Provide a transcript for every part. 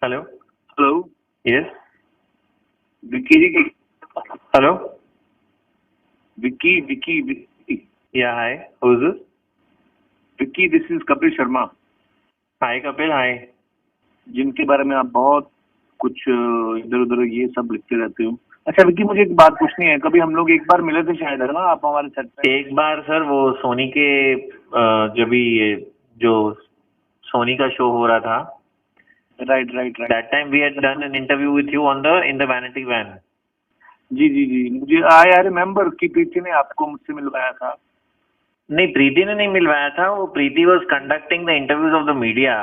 Hello hello yes Vicky ji की hello Vicky Vicky Vicky yeah hi who is this Vicky this is Kapil Sharma, hi Kapil hi जिनके बारे में आप बहुत कुछ इधर उधर ये सब लिखते रहते हो। अच्छा विक्की, मुझे एक बात पूछनी है। कभी हम लोग एक बार मिले थे शायद, है ना, आप हमारे सेट पे? एक बार सर वो सोनी के जब भी ये जो सोनी का शो हो रहा था right right right. That time we had done an interview with you on the in the vanity van. जी जी जी, मुझे आई रिमेम्बर कि प्रीति ने आपको मुझसे मिलवाया था। नहीं, प्रीति ने नहीं मिलवाया था, वो Preeti was conducting the interviews of the media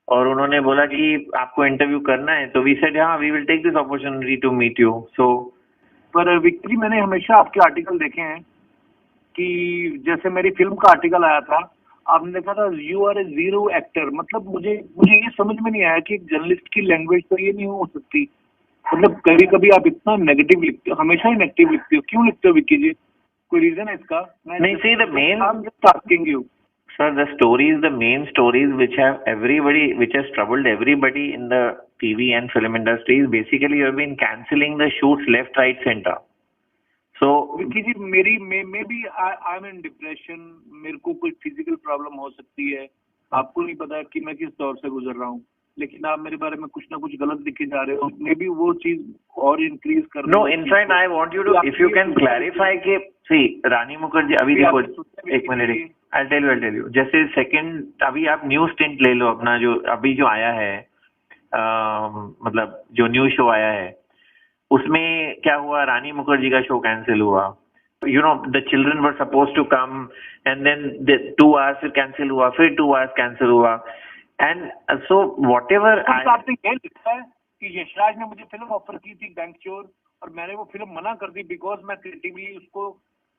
और उन्होंने बोला कि आपको इंटरव्यू करना है, तो वी सेड हाँ we will take this opportunity to meet you. So पर विक्की, मैंने हमेशा आपके आर्टिकल देखे हैं कि जैसे मेरी फिल्म का आर्टिकल आया था, आपने देखा था you are a zero actor. मतलब मुझे मुझे ये समझ में नहीं आया कि एक जर्नलिस्ट की लैंग्वेज तो ये नहीं हो सकती। मतलब कभी कभी आप इतना नेगेटिव लिखते हो, हमेशा ही नेगेटिव लिखते हो, क्यों लिखते हो विक्की जी? कोई रीजन है इसका? नहीं, see the main I'm just asking you. sir, the stories, the main stories which have everybody, which has troubled everybody in the TV and film industries, basically you have been cancelling the shoots left, right, center. So Vicky ji, मेरी maybe I am in depression, मेरे को कोई physical problem हो सकती है। आपको नहीं पता कि मैं किस दौर से गुजर रहा हूँ, लेकिन आप मेरे बारे में कुछ ना कुछ गलत लिखे जा रहे हो। मे बी वो चीज और इंक्रीज कर no, in fact I want you to, if you can clarify कि see रानी मुखर्जी, अभी देखो एक मिनट, I'll tell you, जैसे सेकंड अभी आप न्यू स्टिंट ले लो अपना, जो अभी जो आया है मतलब जो न्यू शो आया है उसमें क्या हुआ, रानी मुखर्जी का शो कैंसिल हुआ। You know the children were suppose to come and then 2 hours फिर कैंसिल हुआ, फिर 2 आवर्स कैंसिल हुआ। एंड सो वॉट एवर आपने ये लिखा है कि यशराज ने मुझे फिल्म ऑफर की थी बैंक चोर, और मैंने वो फिल्म मना कर दी बिकॉज मैं क्रिएटिवली उसको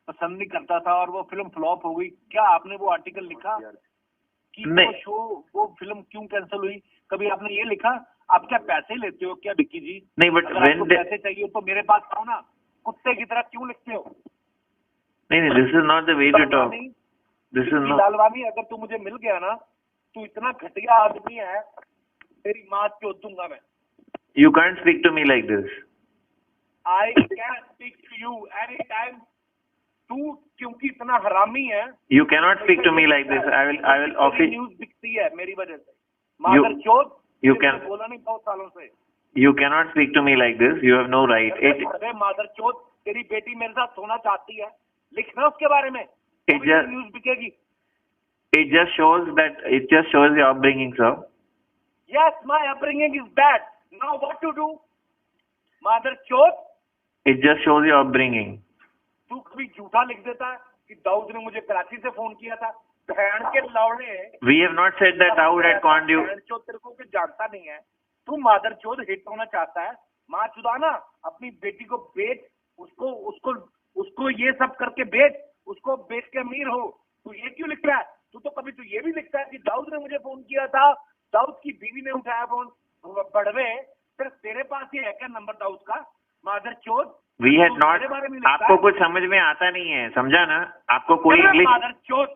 पसंद नहीं करता था और वो फिल्म फ्लॉप हो गई। क्या आपने वो आर्टिकल लिखा कि वो शो, वो फिल्म क्यों कैंसिल हुई? कभी आपने ये लिखा? आप क्या पैसे लेते हो क्या विक्की जी? नहीं, बट आपको पैसे चाहिए तो मेरे पास आओ ना, कुत्ते की तरह क्यों लिखते हो? नहीं, this is not the way to talk, this is not. Lalwani, अगर तू मुझे मिल गया ना, तू इतना घटिया आदमी है, तेरी माँ चोद दूंगा मैं। You can't speak to me like this. I can speak to you anytime. तू क्योंकि इतना हरामी है। You cannot speak to me like this. I will offer. News बिकती है मेरी वजह से। मादर चोद, you can बोला नहीं बहुत सालों से। You cannot speak to me like this. You have no right. अरे मादर चोद, तेरी बेटी मेरे साथ सोना चाहती है, लिखना उसके बारे में। न्यूज़ बिकेगी। It just shows your upbringing, sir. Yes, my upbringing is bad. Now what to do? मादर चोद, It just shows your upbringing. तू कभी झूठा लिख देता है कि दाऊद ने मुझे कराची से फोन किया था। बहन के लौड़े। We have not said that Dawood had conned you. बहन चोद, तेरे को कुछ जानता नहीं है। तू मादर चोद हिट होना चाहता है, माँ चुदाना, अपनी बेटी को बेच, उसको उसको उसको ये सब करके बेच, उसको बेच के अमीर हो। तू ये क्यों लिख रहा है? तू कभी तू ये भी लिखता है कि दाऊद ने मुझे फोन किया था, दाऊद की बीवी ने उठाया फोन। बढ़वे, फिर तेरे पास ही है क्या नंबर दाऊद का? मादर चोद, We had not. आपको कुछ समझ में आता नहीं है, समझा ना? आपको कोई इंग्लिश,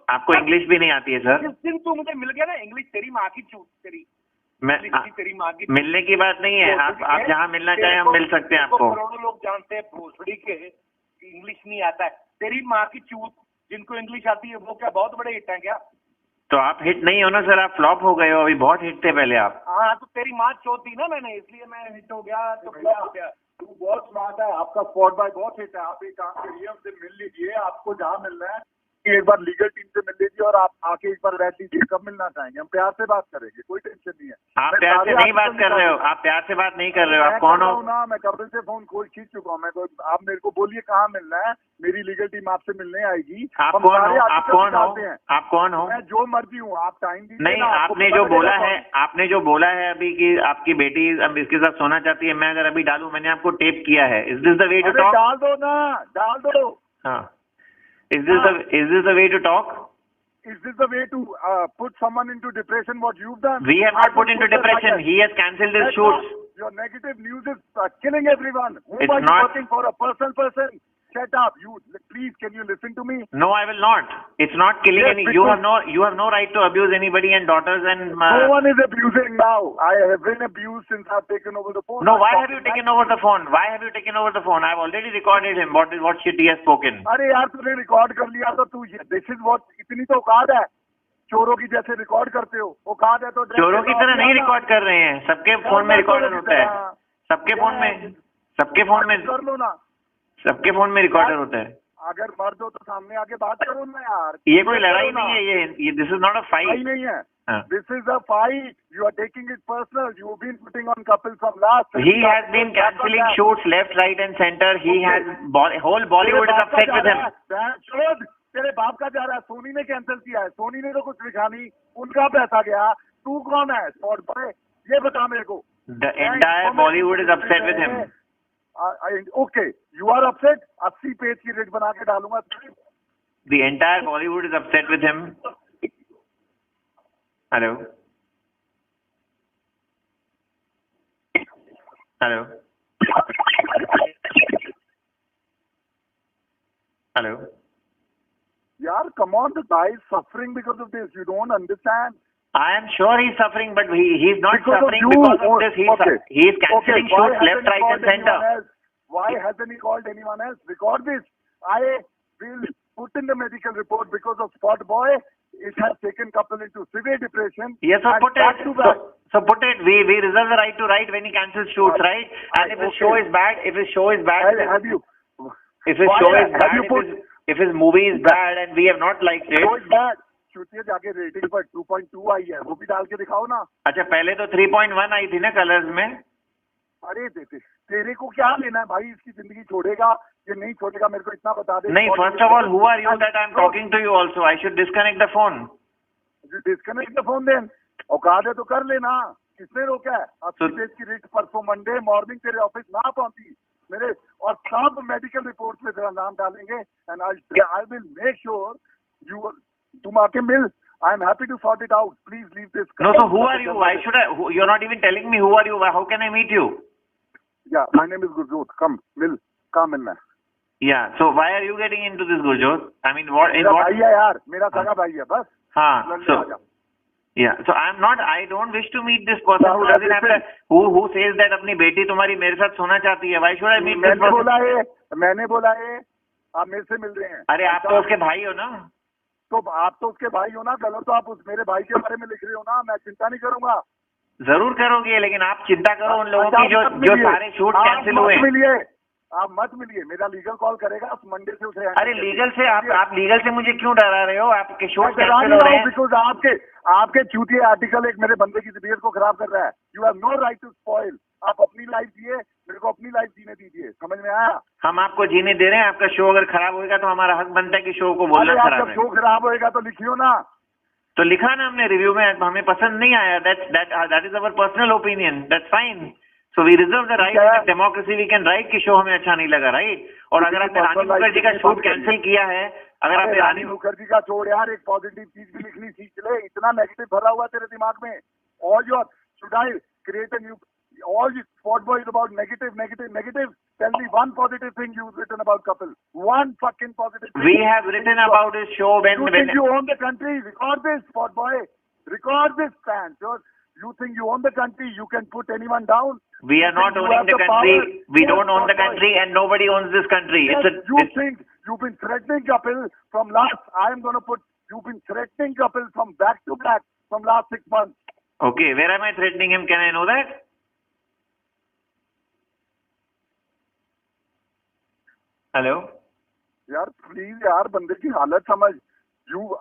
आपको इंग्लिश भी नहीं आती है सर। जिस दिन तू मुझे मिल गया ना, इंग्लिश तेरी माँ की चूत, तेरी माँ की। मिलने की बात नहीं है, आप जहाँ मिलना चाहें हम मिल सकते हैं आपको। करोड़ों लोग जानते हैं भोसड़ी के इंग्लिश नहीं आता है। तेरी माँ की चूत, जिनको इंग्लिश आती है वो क्या बहुत बड़े हिट है क्या? तो आप हिट नहीं हो ना सर, आप फ्लॉप हो गए हो। अभी बहुत हिट थे पहले आप। हाँ, तो तेरी माँ चोत दी ना मैंने, इसलिए मैं हिट हो गया। तो क्या हो गया? तू बहुत स्मार्ट है, आपका स्पॉट बाय बहुत हिट है। आप एक काम करिए, हमसे मिल लीजिए, आपको जहाँ मिलना है एक बार लीगल टीम से मिल लीजिए और आप आके एक बार बैठ लीजिए। कब मिलना चाहेंगे? हम प्यार से बात करेंगे, कोई टेंशन नहीं है। आप प्यार से नहीं बात कर रहे हो, आप प्यार से बात नहीं कर रहे हो। आप कौन हो ना? मैं कपिल से फोन खींच चुका हूँ। मैं कोई, आप मेरे को बोलिए कहाँ मिलना है, मेरी लीगल टीम आपसे मिलने आएगी। आप कौन हो? आप कौन हो? आप कौन हो? मैं जो मर्जी हूँ, आप टाइम दीजिए। नहीं, आपने जो बोला है अभी कि आपकी बेटी अब इसके साथ सोना चाहती है, मैं अगर अभी डालूं, मैंने आपको टेप किया है। Is this the way to talk? डाल दो ना, डाल दो। हाँ, is this the way to talk? Is this the way to put someone into depression? What you've done? We have not put into depression. He has cancelled his shoots. Your negative news is killing everyone. Who It's are you not working for? A person? shut up. You please, can you listen to me? No, I will not. It's not killing Yes, any. because- You have no right to abuse anybody and daughters and. No one is abusing now. I have been abused since I've taken over the phone. No, why have you taken over the phone? Why have you taken over the phone? I've already recorded him. What shit he has spoken. अरे यार तूने record कर लिया तो तू this is what इतनी तो औकात है, चोरों की जैसे रिकॉर्ड करते हो, औकात है तो चोरों की तरह नहीं रिकॉर्ड कर रहे हैं, सबके फोन में रिकॉर्डर होता है, सबके फोन में कर लो ना, सबके फोन में रिकॉर्डर होता है। अगर मर्द हो तो सामने आके बात करो ना यार। ये कोई लड़ाई नहीं है, ये this is not a fight नहीं है, हाँ। This is a fight, you are taking it personal, you have been putting on couple from last, he has been cancelling shoots left, right and center. He has whole Bollywood is upset with him. तेरे बाप का जा रहा है, सोनी ने cancel किया है, सोनी ने तो कुछ लिखा नहीं, उनका पैसा गया, तू कौन है स्पॉट पर, ये बता मेरे को। The entire Bollywood is upset with him. Okay, you are upset, 80 page की रेट बना के डालूंगा। The entire Bollywood is upset with him. Hello. Hello. Hello. यार come on, the guy is suffering because of this, you don't understand. I am sure he's suffering, but he's not Because of suffering you. because of this. Okay. He is cancelling Why shoots hasn't left, he right called and center. anyone else? Why hasn't he called anyone else? Record this. I will put in the medical report because of Spot Boy. It has taken couple into severe depression. Yes, so and put back it. to back. So put it. We reserve the right to write when he cancels shoots, right? And if his Okay. show is bad, if his show is bad, Have you? if his Why show is have bad, you if his movie is bad and we have not liked Show it. is bad. चूतिया जाके rating पर 2.2 आई है, वो भी डाल के दिखाओ ना। अच्छा, पहले तो 3.1 आई थी ना कलर्स में। अरे तेरे को क्या लेना है भाई, इसकी जिंदगी छोड़ेगा ये नहीं छोड़ेगा, मेरे को इतना बता दे। नहीं, first of all, who are you that I am talking to you also? I should disconnect the phone. Disconnect the phone then, औकात है तो कर लेना, किसने रोका है? अब पेज की रेट परसों मंडे मॉर्निंग तेरे ऑफिस ना पहुंची मेरे, और सब मेडिकल रिपोर्ट में तेरा नाम डालेंगे, and I will make sure you, तुम आके मिल, I am happy to sort it out, please leave this. No, so who are you? Why should I? You're not even telling me who are you. How can I meet you? या my name is Gurjot, कम मिल, कहाँ मिलना है? Yeah. So why are you getting into this, Gurjot? I mean, what? मेरा भाई है यार, मेरा सगा भाई है, बस हाँ. लड़ने So आ जा। yeah. So I'm not. I don't wish to meet this person who doesn't have to. Who says that अपनी बेटी तुम्हारी मेरे साथ सोना चाहती है? Why should I meet this मैंने person? बोला है आप मेरे से मिल रहे हैं। अरे आप तो उसके भाई हो ना? तो आप तो उसके भाई हो ना, गलत तो आप उस मेरे भाई के बारे में लिख रहे हो ना, मैं चिंता नहीं करूंगा। जरूर करोगे, लेकिन आप चिंता करो उन लोगों की जो सारे शूट कैंसिल हुए। आप मत मिलिए, मेरा लीगल कॉल करेगा उस मंडे से उसे। अरे लीगल से आप लीगल से मुझे क्यों डरा रहे हो? आपके शूट डरा कैंसिल नहीं हो रहे रहा हैं। हूं, बिकॉज आपके चूतिए आर्टिकल एक मेरे बंदे की तबीयत को खराब कर रहा है। You have no right to spoil. आप अपनी लाइफ जिए, मेरे को अपनी लाइफ जीने दीजिए, समझ में आया? हम आपको जीने दे रहे हैं, आपका शो अगर खराब होगा तो हमारा हक बनता है कि शो को बोलना खराब जब है। शो खराब होएगा तो लिखियो ना। तो लिखा ना हमने रिव्यू में, हमें पसंद नहीं आया, that is our personal opinion, that's fine. So we reserve the right in democracy, we can write कि शो हमें अच्छा नहीं लगा, राइट? और अगर आपने रानी मुखर्जी का शूट कैंसिल किया है, अगर आपने रानी मुखर्जी का छोड़ यार, एक पॉजिटिव चीज भी लिखनी सीख ले, इतना नेगेटिव भरा हुआ तेरे दिमाग में। All your should I create a new, all you Spot Boy is about negative. Tell me one positive thing you've written about couple. One fucking positive thing. We have written about his show when you think you own the country. Record this, Spot Boy. Record this, fan. You think you own the country? You can put anyone down. We are not owning the country. We don't own the country, and nobody owns this country. Yes, you think you've been threatening couple from last? I am going to put. You've been threatening couple from back to back from last 6 months. Okay, where am I threatening him? Can I know that? Hello यार please यार, बंदे की हालत समझ।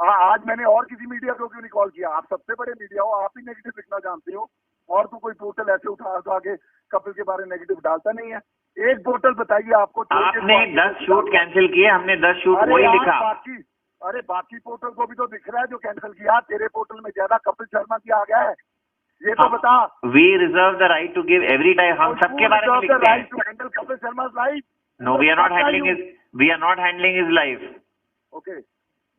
आज मैंने और किसी मीडिया को क्यों नहीं कॉल किया? आप सबसे बड़े मीडिया हो, आप ही नेगेटिव लिखना जानते हो, और तो कोई पोर्टल ऐसे उठा आगे कपिल के बारे में नेगेटिव डालता नहीं है। एक पोर्टल बताइए आपको। आपने 10 शूट कैंसिल किए, हमने 10 शूट वही लिखा। बाकी पोर्टल को भी तो दिख रहा है जो कैंसिल किया। तेरे पोर्टल में ज्यादा कपिल शर्मा की आ गया है, ये तो बता। We reserve the right to give every time, हम सबके बारे में लिखते हैं। To handle Kapil Sharma life. No, we are not handling his life. Okay.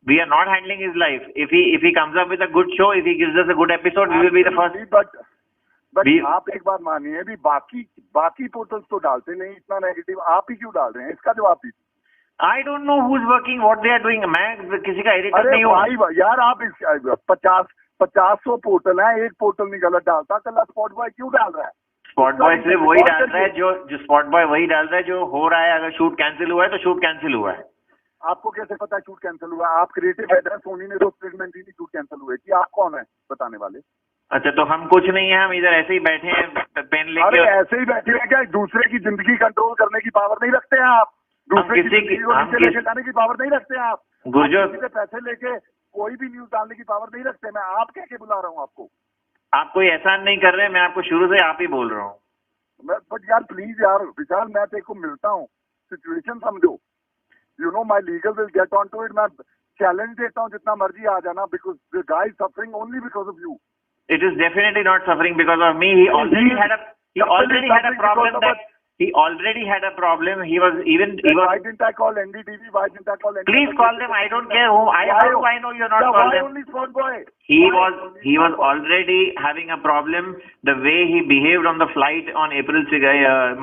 We are not handling his life. If he comes up with a good show, if he gives us a good episode, we will be the first. But आप एक बात मानिए भी, बाकी portals तो डालते नहीं इतना नेगेटिव, आप ही क्यों डाल रहे हैं? इसका जवाब दीजिए। I don't know who's working, what they are doing. मैं किसी का एडिटर अरे नहीं हूँ. भाई यार, आप 50 पोर्टल है, एक पोर्टल नहीं गलत डालता, कल स्पॉट बॉय क्यों डाल रहा है? स्पॉट बॉय सिर्फ वही डाल रहा है जो स्पॉट बॉय वही डाल रहा है जो हो रहा है. अगर शूट कैंसिल हुआ है तो शूट कैंसिल हुआ है. आपको कैसे पता है शूट कैंसिल हुआ? आप क्रिएटिव हेड है, सोनी ने तो स्टेटमेंट दी थी शूट कैंसिल हुए कि आप कौन है बताने वाले? अच्छा, तो हम कुछ नहीं है, हम इधर ऐसे ही बैठे हैं पेन अरे लेके. ऐसे ही बैठे हैं क्या? दूसरे की जिंदगी कंट्रोल करने की पावर नहीं रखते हैं आप? दूसरे की जिंदगी को नीचे लेके जाने की पावर नहीं रखते हैं आप? गुरजोत, किसी से पैसे लेके कोई भी न्यूज डालने की पावर नहीं रखते. मैं आप कह के बुला रहा हूँ आपको. आप कोई एहसान नहीं कर रहे, मैं आपको शुरू से आप ही बोल रहा हूँ. बट यार प्लीज यार विशाल, मैं तेरे को मिलता हूँ, सिचुएशन समझो. You know my legal will get on to it. मैं चैलेंज देता हूँ जितना मर्जी आ जाना, because the guy is suffering only because of you. It is definitely not suffering because of me. He already had a problem that he already had a problem. Why didn't I call NDTV? Why didn't I call NDTV? Please call them. I don't care who. How do I know you're not calling them? Why only Spot Boy? He was already having a problem the way he behaved on the flight on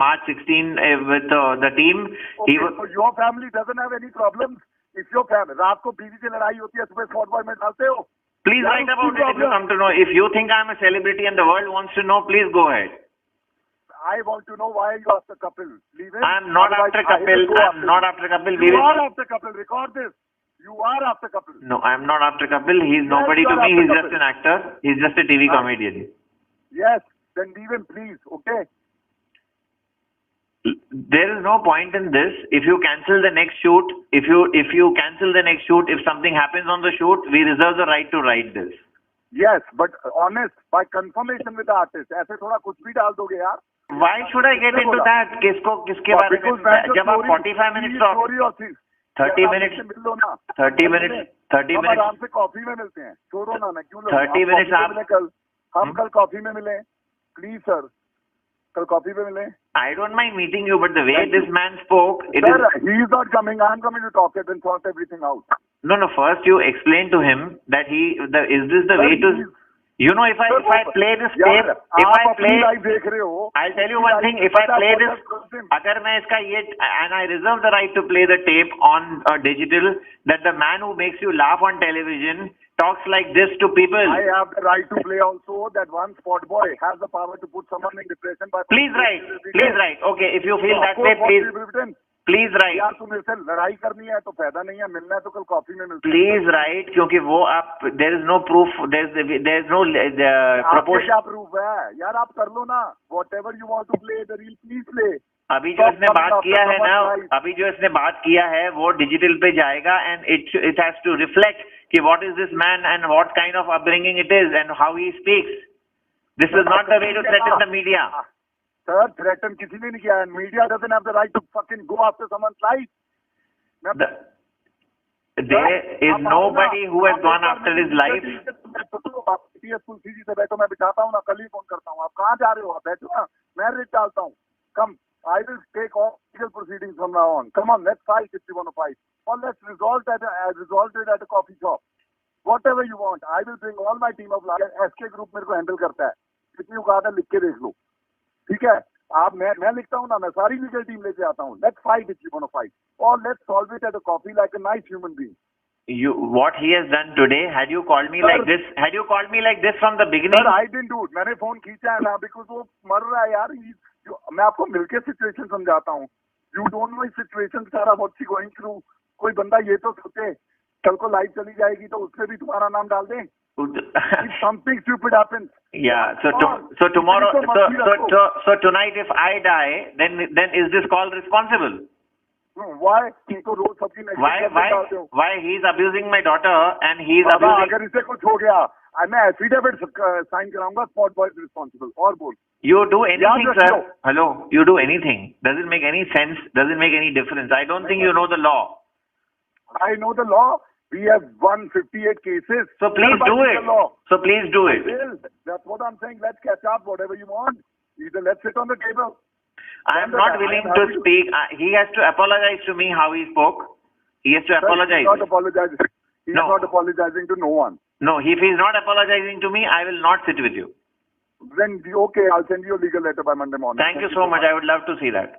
March 16 with the team. Okay, so your family doesn't have any problems. If your family रात को बीवी से लड़ाई होती है, सुबह Spot Boy में डालते हो. Please write about it if you come to know. If you think I'm a celebrity and the world wants to know, please go ahead. I want to know why you after Kapil. Leave it. I'm not after Kapil. I'm not after Kapil. You are after Kapil. Record this. You are after Kapil. No, I'm not after Kapil. He's nobody to me. He's just an actor. He's just a TV comedian. Yes. Then leave him, please. Okay. There is no point in this. If you cancel the next shoot, if you cancel the next shoot, if something happens on the shoot, we reserve the right to write this. Yes, but honest, by confirmation with the artist. ऐसे थोड़ा कुछ भी डाल दोगे यार. Why should I get into that? किसके बारे में? जब आप 45 minutes talk, 30 minutes, 30 minutes. आराम से कॉफी में मिलते हैं. छोड़ो ना, क्यों? 30 minutes आप हम कल कॉफी में मिले. प्लीज सर, कल कॉफी पे मिले. I don't mind meeting you, but the way this man spoke, he is not coming. I'm coming to talk it and sort everything out. No. First you explain to him that is this the way to? You know, if I play this tape, I'll tell you one thing. If I play this, अगर मैं इसका and I reserve the right to play the tape on digital, that the man who makes you laugh on television talks like this to people. I have the right to play also that one Spot Boy has the power to put someone in depression by. Please write. Okay, if you feel that way, please write. यार तू मेरे से लड़ाई करनी है तो फायदा नहीं है, मिलना है तो कल कॉफी में मिलते हैं. Please write, क्योंकि वो आप there is no proof, there is no proportion. क्या proof है यार? आप कर लो ना. Whatever you want to play the reel, please play. अभी जो इसने बात किया है ना, अभी जो इसने बात किया है वो डिजिटल पे जाएगा and it has to reflect कि what is this man and what kind of upbringing it is and how he speaks. This is not the way to threaten the media. Sir, threaten किसी ने नहीं किया है. Media doesn't have the right to fucking go after someone's life. There is nobody who has gone after his life. Tulsi ji से बैठो, मैं बिठाता हूँ ना, कल ही फोन करता हूँ. आप कहाँ जा रहे हो? आप बैठो ना, मैं रिट डालता हूँ. Come, I will take all legal proceedings from now on. Come on, let's fight if you want to fight, or let's resolve it at a coffee shop. Whatever you want. I will bring all my team of lawyers. SK Group मेरे को handle करता है. कितनी औकात है लिख के देख लो. ठीक है, आप मैं लिखता हूँ ना, मैं सारी लीगल टीम लेके आता हूँ. Let's fight if you want to fight, or let's solve it at a coffee like a nice human being. What he has done today, had you called me like this? Had you called me like this from the beginning? Sir, I didn't do it. मैंने phone खींचा है ना, because वो मर रहा है यार. मैं आपको मिलके सिचुएशन समझाता हूँ. You don't know his situation, सारा what she going through. कोई बंदा ये तो सोचे कल को लाइव चली जाएगी तो उसमें भी तुम्हारा नाम डाल दें. If something stupid happens. Yeah. So tomorrow. So tonight, if I die, then is this call responsible? Why? Why he's abusing my daughter and he's abusing. अगर इसे कुछ हो गया, मैं एफिडेविट साइन कराऊंगा. Spot boy responsible. और बोल. You do anything, sir. Hello. You do anything. Doesn't make any sense. Doesn't make any difference. I don't think you know the law. I know the law. We have won 58 cases. So please do it. So please do it. That's what I'm saying. Let's catch up. Whatever you want. Either let's sit on the table. I am not willing to speak. He has to apologize to me how he spoke. He has to apologize. He's not apologizing. He's not apologizing to no one. No, if he's not apologizing to me, I will not sit with you. Then okay, I'll send you a legal letter by Monday morning. Thank you so much. I would love to see that.